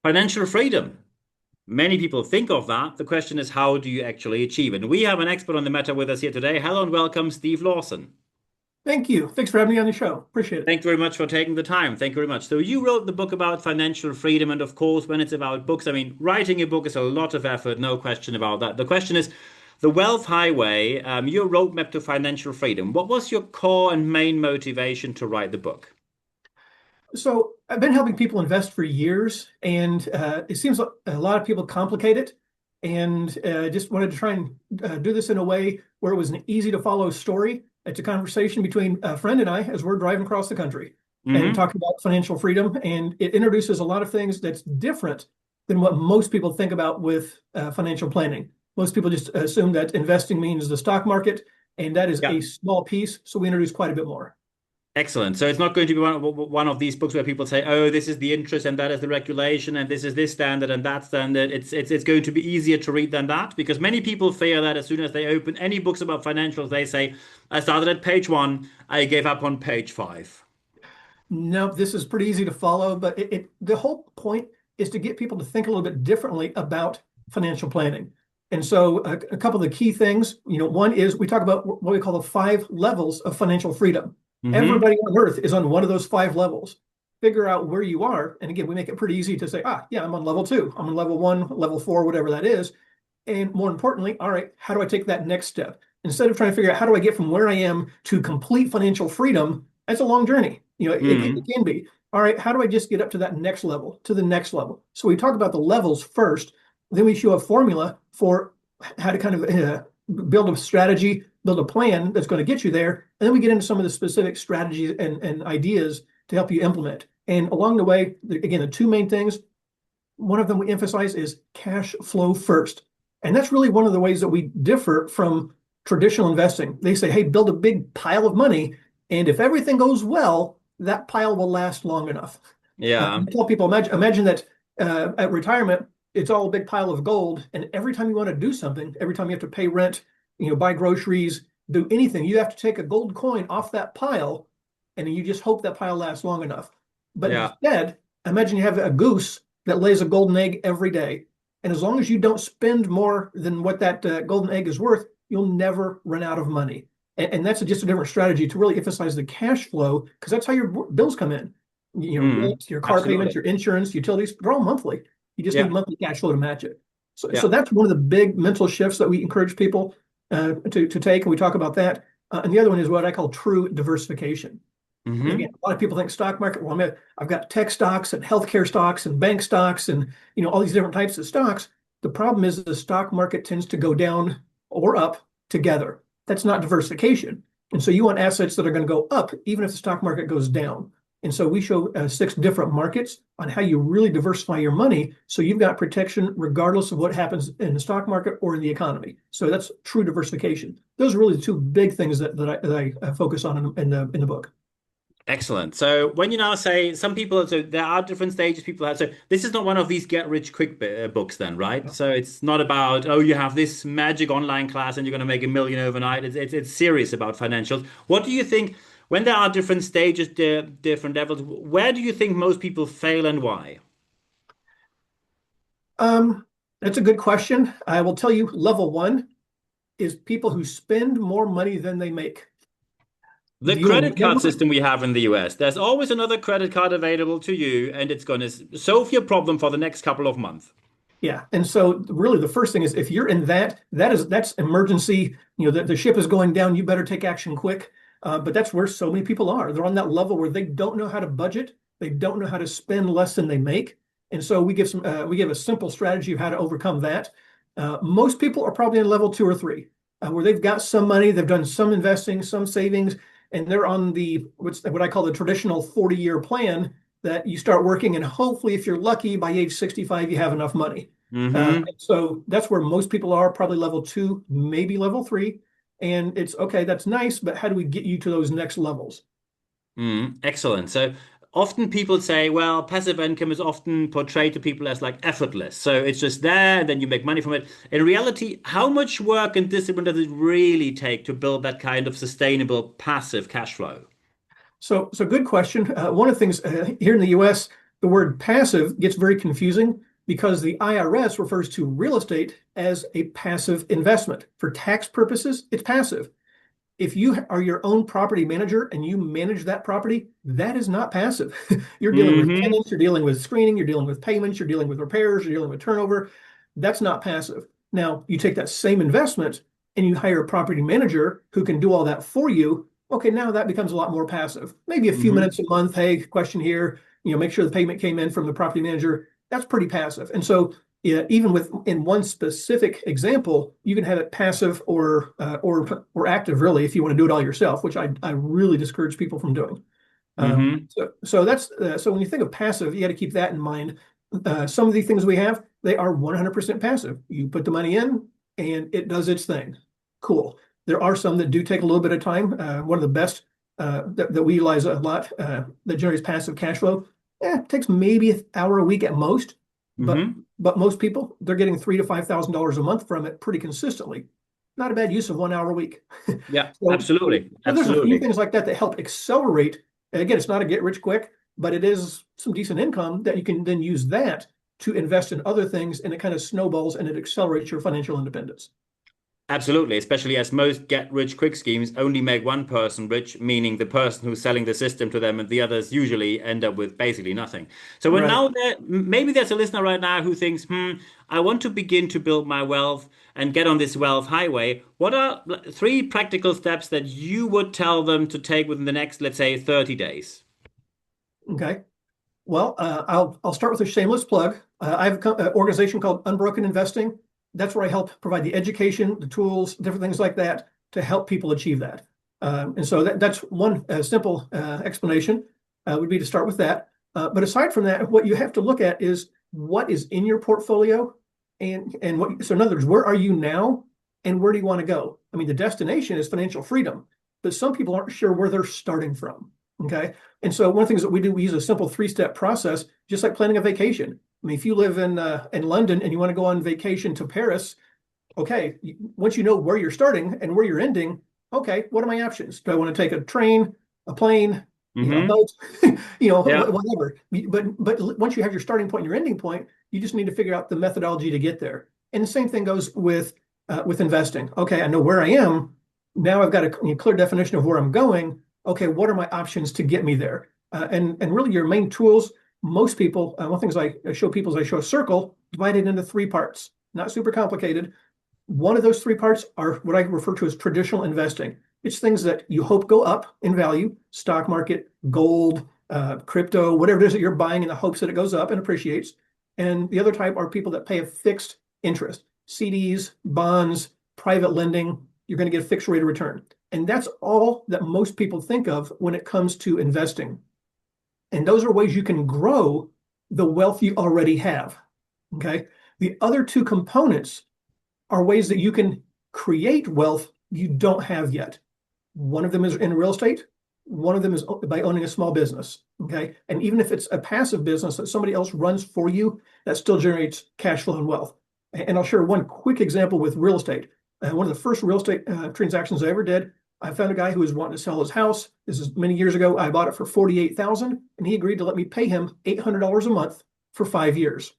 Financial freedom. Many people think of that. The question is, how do you actually achieve it? And we have an expert on the matter with us here today. Hello and welcome, Steve Lawson. Thank you. Thanks for having me on the show. Appreciate it. Thank you very much for taking the time. Thank you very much. So you wrote the book about financial freedom, and of course, when it's about books, I mean, writing a book is a lot of effort, no question about that. The question is, the Wealth Highway, your roadmap to financial freedom. What was your core and main motivation to write the book? So I've been helping people invest for years, and it seems like a lot of people complicate it. And just wanted to try and do this in a way where it was an easy to follow story. It's a conversation between a friend and I as we're driving across the country and Hmm. talking about financial freedom. And it introduces a lot of things that's different than what most people think about with financial planning. Most people just assume that investing means the stock market, and that is Yeah. a small piece. So we introduce quite a bit more. Excellent. So it's not going to be one of these books where people say, "Oh, this is the interest and that is the regulation and this is this standard and that standard." It's going to be easier to read than that because many people fear that as soon as they open any books about financials, they say, "I started at page one, I gave up on page five." No, this is pretty easy to follow, but the whole point is to get people to think a little bit differently about financial planning. And so a couple of the key things, one is we talk about what we call the five levels of financial freedom. Hmm. Everybody on earth is on one of those five levels. Figure out where you are. And again, we make it pretty easy to say, yeah, I'm on level two, I'm on level one, level four, whatever that is. And more importantly, all right, how do I take that next step? Instead of trying to figure out how do I get from where I am to complete financial freedom, that's a long journey. It Hmm. can be. All right, how do I just get up to that next level, to the next level? So we talk about the levels first, then we show a formula for how to kind of build a strategy, build a plan that's going to get you there. And then we get into some of the specific strategies and ideas to help you implement. And along the way, again, the two main things, one of them we emphasize is cash flow first. And that's really one of the ways that we differ from traditional investing. They say, hey, build a big pile of money. And if everything goes well, that pile will last long enough. Yeah. I tell people, imagine that at retirement, it's all a big pile of gold. And every time you want to do something, every time you have to pay rent, buy groceries, do anything, you have to take a gold coin off that pile and you just hope that pile lasts long enough. But Yeah. instead, imagine you have a goose that lays a golden egg every day. And as long as you don't spend more than what that golden egg is worth, you'll never run out of money. And that's just a different strategy to really emphasize the cash flow because that's how your bills come in. Mm. Rent, your car payments, Absolutely. your insurance, utilities, they're all monthly. You just need Yeah. monthly cash flow to match it. So Yeah. that's one of the big mental shifts that we encourage people to take, and we talk about that. And the other one is what I call true diversification. Again, Hmm. a lot of people think stock market. Well, I've got tech stocks and healthcare stocks and bank stocks and all these different types of stocks. The problem is the stock market tends to go down or up together. That's not diversification. And so you want assets that are going to go up even if the stock market goes down. And so we show six different markets on how you really diversify your money so you've got protection regardless of what happens in the stock market or in the economy. So that's true diversification. Those are really the two big things that I focus on in the book. Excellent. So when you now say some people, so there are different stages people have. So this is not one of these get rich quick books then, right? So it's not about, oh, you have this magic online class and you're going to make a million overnight. It's serious about financials. What do you think when there are different stages, different levels, where do you think most people fail and why? Um, that's a good question. I will tell you, level one is people who spend more money than they make. The You'll credit card never, system we have in the US, there's always another credit card available to you, and it's going to solve your problem for the next couple of months. yeah. And so really the first thing is if you're in that's emergency, the ship is going down, you better take action quick. But that's where so many people are. They're on that level where they don't know how to budget. They don't know how to spend less than they make. And so we give a simple strategy of how to overcome that. Most people are probably in level two or three, where they've got some money, they've done some investing, some savings, and they're on what I call the traditional 40-year plan that you start working, and hopefully, if you're lucky, by age 65, you have enough money. Hmm. So that's where most people are, probably level two, maybe level three. And it's okay, that's nice, but how do we get you to those next levels? Mm, excellent. So often people say, well, passive income is often portrayed to people as like effortless. So it's just there and then you make money from it. In reality, how much work and discipline does it really take to build that kind of sustainable passive cash flow? So good question. One of the things here in the US, the word passive gets very confusing because the IRS refers to real estate as a passive investment. For tax purposes, it's passive. If you are your own property manager and you manage that property, that is not passive. You're dealing with Hmm. tenants, you're dealing with screening, you're dealing with payments, you're dealing with repairs, you're dealing with turnover. That's not passive. Now, you take that same investment and you hire a property manager who can do all that for you. Okay, now that becomes a lot more passive. Maybe a few Hmm. minutes a month. Hey, question here, make sure the payment came in from the property manager. That's pretty passive. And so yeah, even with in one specific example, you can have it passive or active, really, if you want to do it all yourself, which I really discourage people from doing. Hmm. So that's so when you think of passive, you got to keep that in mind. Some of the things we have, they are 100% passive. You put the money in, and it does its thing. Cool. There are some that do take a little bit of time. One of the best that we utilize a lot that generates passive cash flow. It takes maybe an hour a week at most, but Hmm. most people they're getting $3,000 to $5,000 a month from it pretty consistently. Not a bad use of 1 hour a week. Yeah, So, absolutely. so there's a few Absolutely. things like that that help accelerate. And again, it's not a get rich quick, but it is some decent income that you can then use that to invest in other things, and it kind of snowballs and it accelerates your financial independence. Absolutely, especially as most get rich quick schemes only make one person rich, meaning the person who's selling the system to them, and the others usually end up with basically nothing. So when Right. now maybe there's a listener right now who thinks, I want to begin to build my wealth and get on this wealth highway. What are three practical steps that you would tell them to take within the next, let's say, 30 days? Okay. Well, I'll start with a shameless plug. I have an organization called Unbroken Investing. That's where I help provide the education, the tools, different things like that to help people achieve that. And so that's one simple explanation would be to start with that. But aside from that, what you have to look at is what is in your portfolio, and what. So in other words, where are you now, and where do you want to go? I mean, the destination is financial freedom, but some people aren't sure where they're starting from. Okay. And so one of the things that we do, we use a simple three-step process, just like planning a vacation. I mean, if you live in London and you want to go on vacation to Paris, okay, once you know where you're starting and where you're ending, okay, what are my options? Do I want to take a train, a plane, a Hmm. boat, Yeah. whatever. But once you have your starting point and your ending point, you just need to figure out the methodology to get there. And the same thing goes with investing. Okay, I know where I am. Now I've got a clear definition of where I'm going. Okay, what are my options to get me there? And really your main tools. Most people, one of the things I show people is I show a circle divided into three parts. Not super complicated. One of those three parts are what I refer to as traditional investing. It's things that you hope go up in value, stock market, gold, crypto, whatever it is that you're buying in the hopes that it goes up and appreciates. And the other type are people that pay a fixed interest, CDs, bonds, private lending. You're going to get a fixed rate of return. And that's all that most people think of when it comes to investing. And those are ways you can grow the wealth you already have. Okay. The other two components are ways that you can create wealth you don't have yet. One of them is in real estate. One of them is by owning a small business. Okay. And even if it's a passive business that somebody else runs for you, that still generates cash flow and wealth. And I'll share one quick example with real estate. One of the first real estate transactions I ever did, I found a guy who was wanting to sell his house. This is many years ago. I bought it for $48,000, and he agreed to let me pay him $800 a month for 5 years.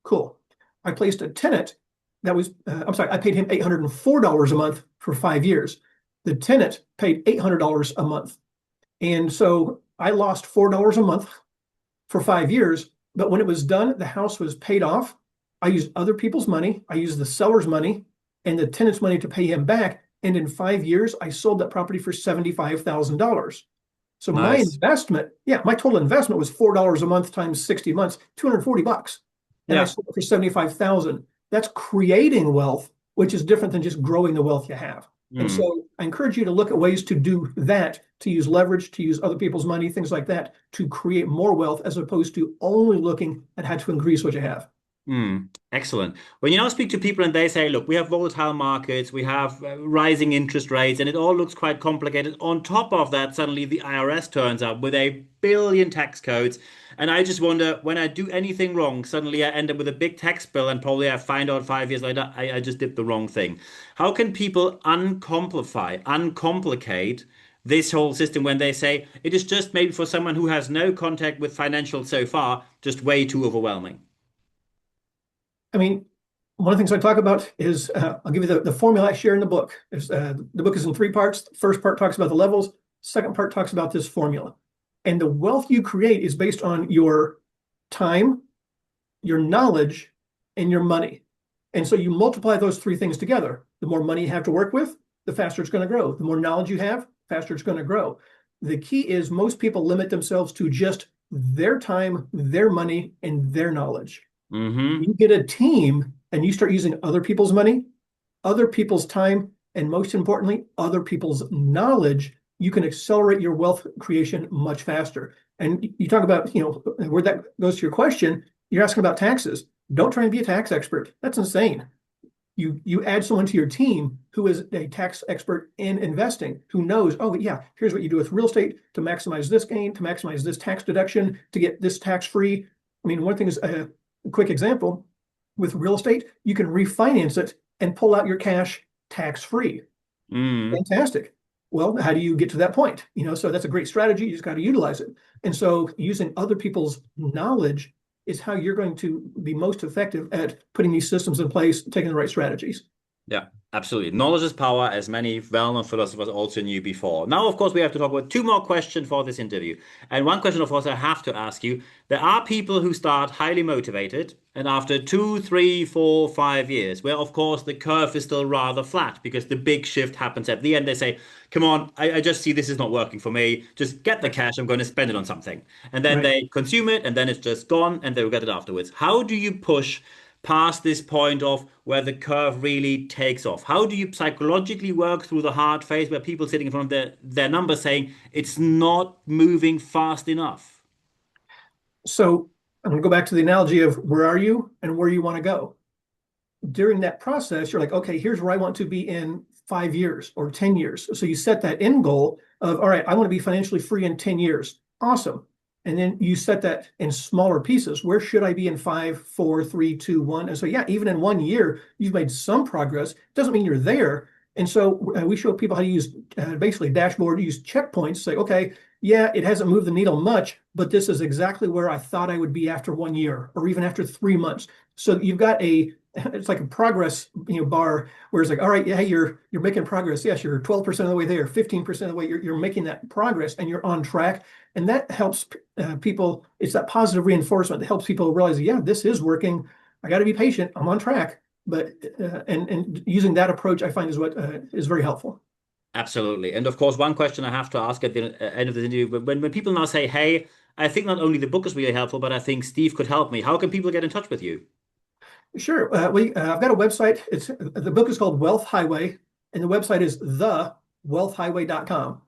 Cool. I placed a tenant that was, I'm sorry, I paid him $804 a month for 5 years. The tenant paid $800 a month. And so I lost $4 a month for 5 years. But when it was done, the house was paid off. I used other people's money. I used the seller's money and the tenant's money to pay him back. And in 5 years, I sold that property for $75,000. So my Nice. investment, yeah, my total investment was $4 a month times 60 months, 240 bucks. And I Yeah. sold it for 75,000. That's creating wealth, which is different than just growing the wealth you have. And Hmm. so I encourage you to look at ways to do that, to use leverage, to use other people's money, things like that, to create more wealth as opposed to only looking at how to increase what you have. Excellent. When you now speak to people and they say, look, we have volatile markets, we have rising interest rates, and it all looks quite complicated. On top of that, suddenly the IRS turns up with a billion tax codes. And I just wonder, when I do anything wrong, suddenly I end up with a big tax bill, and probably I find out 5 years later I just did the wrong thing. How can people uncomplicate this whole system when they say it is just maybe for someone who has no contact with financial so far, just way too overwhelming? I mean, one of the things I talk about is I'll give you the formula I share in the book. The book is in three parts. The first part talks about the levels. Second part talks about this formula. And the wealth you create is based on your time, your knowledge, and your money. And so you multiply those three things together. The more money you have to work with, the faster it's going to grow. The more knowledge you have, faster it's going to grow. The key is most people limit themselves to just their time, their money, and their knowledge. Mm-hmm. You get a team and you start using other people's money, other people's time, and most importantly, other people's knowledge, you can accelerate your wealth creation much faster. And you talk about, where that goes to your question, you're asking about taxes. Don't try and be a tax expert. That's insane. You add someone to your team who is a tax expert in investing, who knows, oh yeah, here's what you do with real estate to maximize this gain, to maximize this tax deduction, to get this tax free. I mean, one thing is a quick example with real estate, you can refinance it and pull out your cash tax free. Mm. Fantastic. Well, how do you get to that point? So that's a great strategy. You just got to utilize it. And so using other people's knowledge is how you're going to be most effective at putting these systems in place, taking the right strategies. Yeah, absolutely. Knowledge is power, as many well-known philosophers also knew before. Now, of course, we have to talk about two more questions for this interview. And one question, of course, I have to ask you. There are people who start highly motivated, and after 2, 3, 4, 5 years, where, of course, the curve is still rather flat because the big shift happens at the end. They say, come on, I just see this is not working for me. Just get the cash. I'm going to spend it on something. And then Right. they consume it, and then it's just gone, and they will get it afterwards. How do you push past this point of where the curve really takes off? How do you psychologically work through the hard phase where people sitting in front of their numbers saying it's not moving fast enough? So I'm going to go back to the analogy of where are you and where you want to go. During that process, you're like, okay, here's where I want to be in 5 years or 10 years. So you set that end goal of, all right, I want to be financially free in 10 years. Awesome. And then you set that in smaller pieces. Where should I be in 5, 4, 3, 2, 1? And so, yeah, even in 1 year, you've made some progress. Doesn't mean you're there. And so we show people how to use basically dashboard, use checkpoints, say, okay, yeah, it hasn't moved the needle much, but this is exactly where I thought I would be after 1 year or even after 3 months. So you've got it's like a progress bar where it's like, all right, yeah, you're making progress. Yes, you're 12% of the way there, 15% of the way. You're making that progress and you're on track. And that helps people. It's that positive reinforcement that helps people realize, yeah, this is working. I got to be patient. I'm on track. But and using that approach, I find is what is very helpful. Absolutely. And of course, one question I have to ask at the end of the interview, when people now say, hey, I think not only the book is really helpful, but I think Steve could help me. How can people get in touch with you? Sure. I've got a website. The book is called Wealth Highway, and the website is thewealthhighway.com.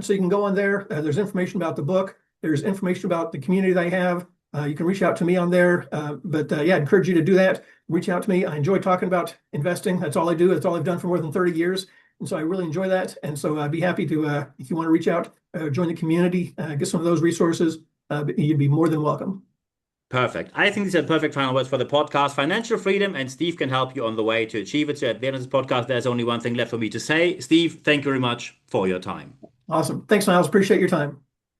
So you can go on there. There's information about the book. There's information about the community that I have. You can reach out to me on there. But yeah, I encourage you to do that. Reach out to me. I enjoy talking about investing. That's all I do. That's all I've done for more than 30 years. And so I really enjoy that. And so I'd be happy to, if you want to reach out, join the community, get some of those resources, you'd be more than welcome. Perfect. I think these are perfect final words for the podcast. Financial freedom, and Steve can help you on the way to achieve it. So at the end of this podcast, there's only one thing left for me to say. Steve, thank you very much for your time. Awesome. Thanks, Niles. Appreciate your time.